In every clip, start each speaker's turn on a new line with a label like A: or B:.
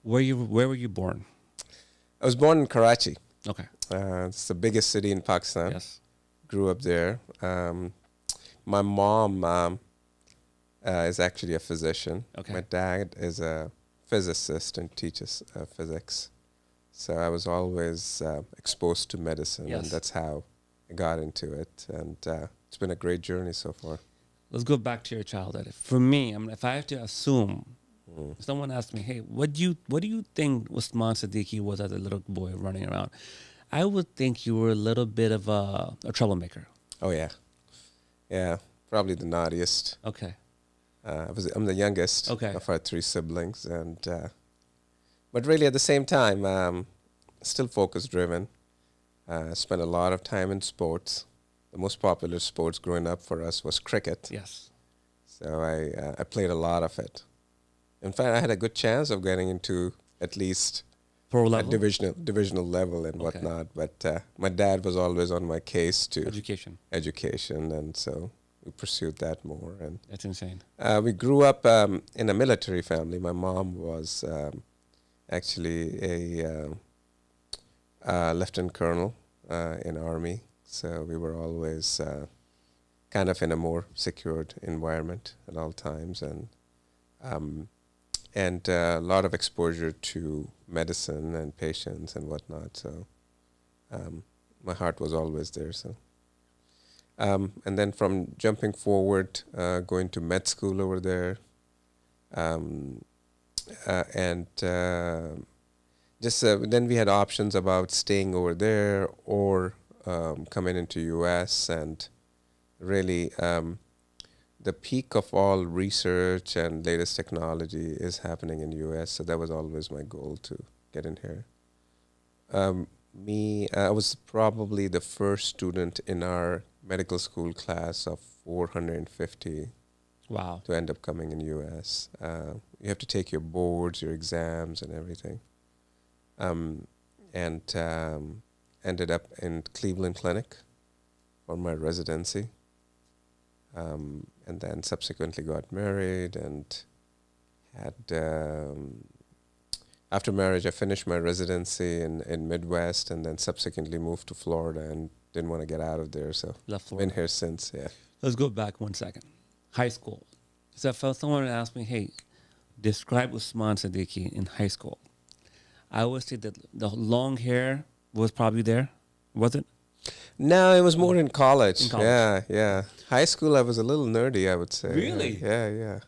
A: Where were you born?
B: I was born in Karachi.
A: Okay.
B: It's the biggest city in Pakistan.
A: Yes.
B: Grew up there. My mom is actually a physician.
A: Okay.
B: My dad is a physicist and teaches physics. So I was always exposed to medicine, and
A: Yes.
B: that's how I got into it. And it's been a great journey so far.
A: Let's go back to your childhood. For me, I mean, if I have to assume, if someone asked me, "Hey, what do you think Usman Siddiqui was as a little boy running around?" I would think you were a little bit of a troublemaker.
B: Oh yeah, yeah, probably the naughtiest.
A: Okay.
B: I'm the youngest
A: Okay.
B: of our three siblings, and but really at the same time, still focus driven. Spent a lot of time in sports. The most popular sports growing up for us was cricket.
A: Yes.
B: So I played a lot of it. In fact, I had a good chance of getting into at least
A: Pro
B: a
A: level
B: divisional level and
A: Okay.
B: whatnot. But my dad was always on my case to
A: education.
B: education, and so we pursued that more. And
A: That's insane.
B: we grew up in a military family. My mom was actually a lieutenant colonel in Army, so we were always kind of in a more secured environment at all times, and a lot of exposure to medicine and patients and whatnot. So my heart was always there. So. And then from jumping forward, going to med school over there, and just then we had options about staying over there or coming into US, and really the peak of all research and latest technology is happening in US, so that was always my goal to get in here. I was probably the first student in our medical school class of 450
A: Wow.
B: to end up coming in US. You have to take your boards, your exams, and everything. And ended up in Cleveland Clinic for my residency. And then subsequently got married and had... after marriage, I finished my residency in Midwest and then subsequently moved to Florida and didn't want to get out of there. So
A: Left Florida.
B: been here since, yeah.
A: Let's go back 1 second. High school. So if someone asked me, "Hey, describe Usman Siddiqui in high school," I would say that the long hair was probably there, was it?
B: No, it was more in college.
A: In college.
B: Yeah, yeah. High school, I was a little nerdy, I would say.
A: Really?
B: Yeah.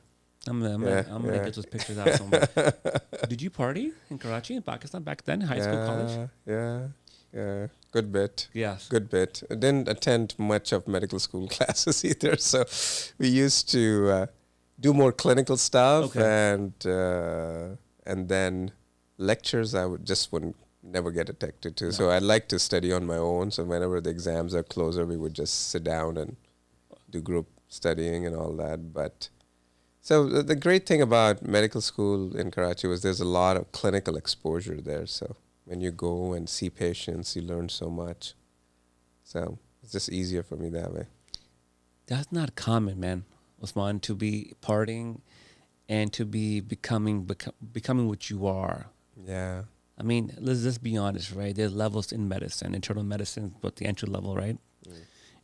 A: I'm gonna get those pictures out somewhere. Did you party in Karachi, in Pakistan back then, high school, college?
B: Yeah. Good bit.
A: Yes.
B: Good bit. I didn't attend much of medical school classes either, so we used to do more clinical stuff,
A: Okay.
B: and then lectures I wouldn't never get addicted to. No. So I like to study on my own. So whenever the exams are closer, we would just sit down and do group studying and all that. But so the great thing about medical school in Karachi was there's a lot of clinical exposure there. So when you go and see patients, you learn so much. So it's just easier for me that way.
A: That's not common, man, Usman, to be partying and to be becoming what you are.
B: Yeah.
A: I mean, let's just be honest, right? There's levels in medicine, internal medicine, but the entry level, right?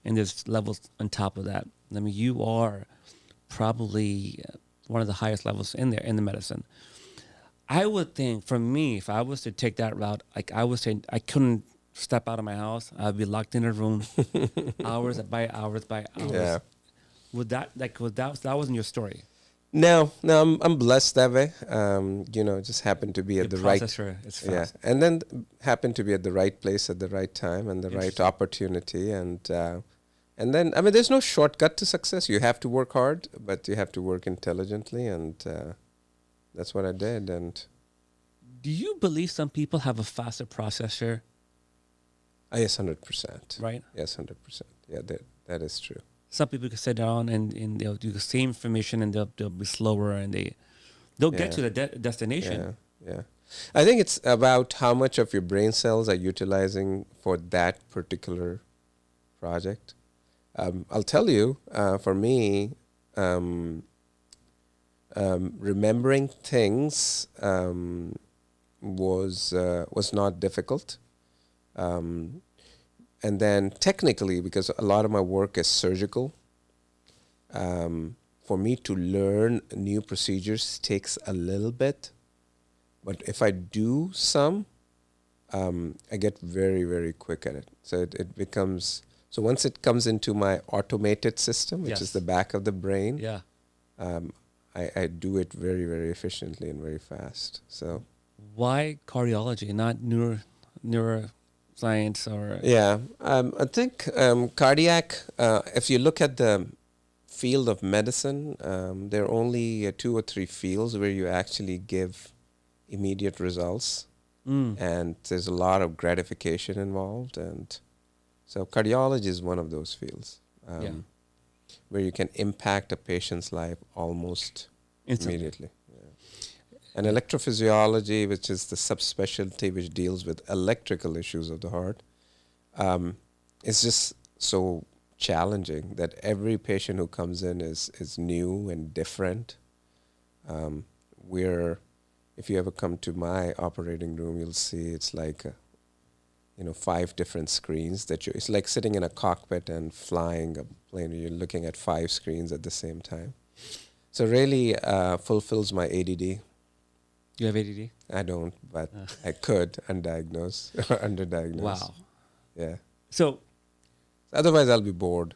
A: And there's levels on top of that. I mean, you are probably one of the highest levels in there in the medicine. I would think, for me, if I was to take that route, like I would say, I couldn't step out of my house. I'd be locked in a room, hours by hours by hours.
B: Yeah.
A: That wasn't your story?
B: No, I'm blessed that way. Just happened to be at the right.
A: It's fast.
B: Yeah, and then happened to be at the right place at the right time and the right opportunity, and then I mean, there's no shortcut to success. You have to work hard, but you have to work intelligently, and that's what I did. And
A: do you believe some people have a faster processor?
B: Yes, 100%.
A: Right.
B: Yes, 100%. Yeah, that is true.
A: Some people can sit down and they'll do the same information and they'll be slower and they'll get to the destination.
B: Yeah. I think it's about how much of your brain cells are utilizing for that particular project. I'll tell you, for me, remembering things was not difficult. And then technically, because a lot of my work is surgical, for me to learn new procedures takes a little bit. But if I do some, I get very, very quick at it. So it becomes, so once it comes into my automated system, which is the back of the brain,
A: Yeah.
B: I do it very, very efficiently and very fast. So
A: Why cardiology, not neuroscience or?
B: yeah, I think cardiac. If you look at the field of medicine, there are only 2 or 3 fields where you actually give immediate results, and there's a lot of gratification involved, and so cardiology is one of those fields where you can impact a patient's life almost immediately. And electrophysiology, which is the subspecialty which deals with electrical issues of the heart, is just so challenging that every patient who comes in is new and different. If you ever come to my operating room, you'll see it's like 5 different screens it's like sitting in a cockpit and flying a plane. You're looking at 5 screens at the same time. So really fulfills my ADD.
A: You have ADD?
B: I don't, but I could undiagnosed or underdiagnosed.
A: Wow.
B: Yeah.
A: So
B: otherwise, I'll be bored.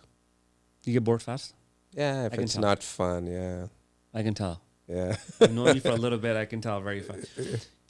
A: you get bored fast?
B: Yeah, if it's not fun, yeah.
A: I can tell.
B: Yeah.
A: I've known you for a little bit. I can tell very fast.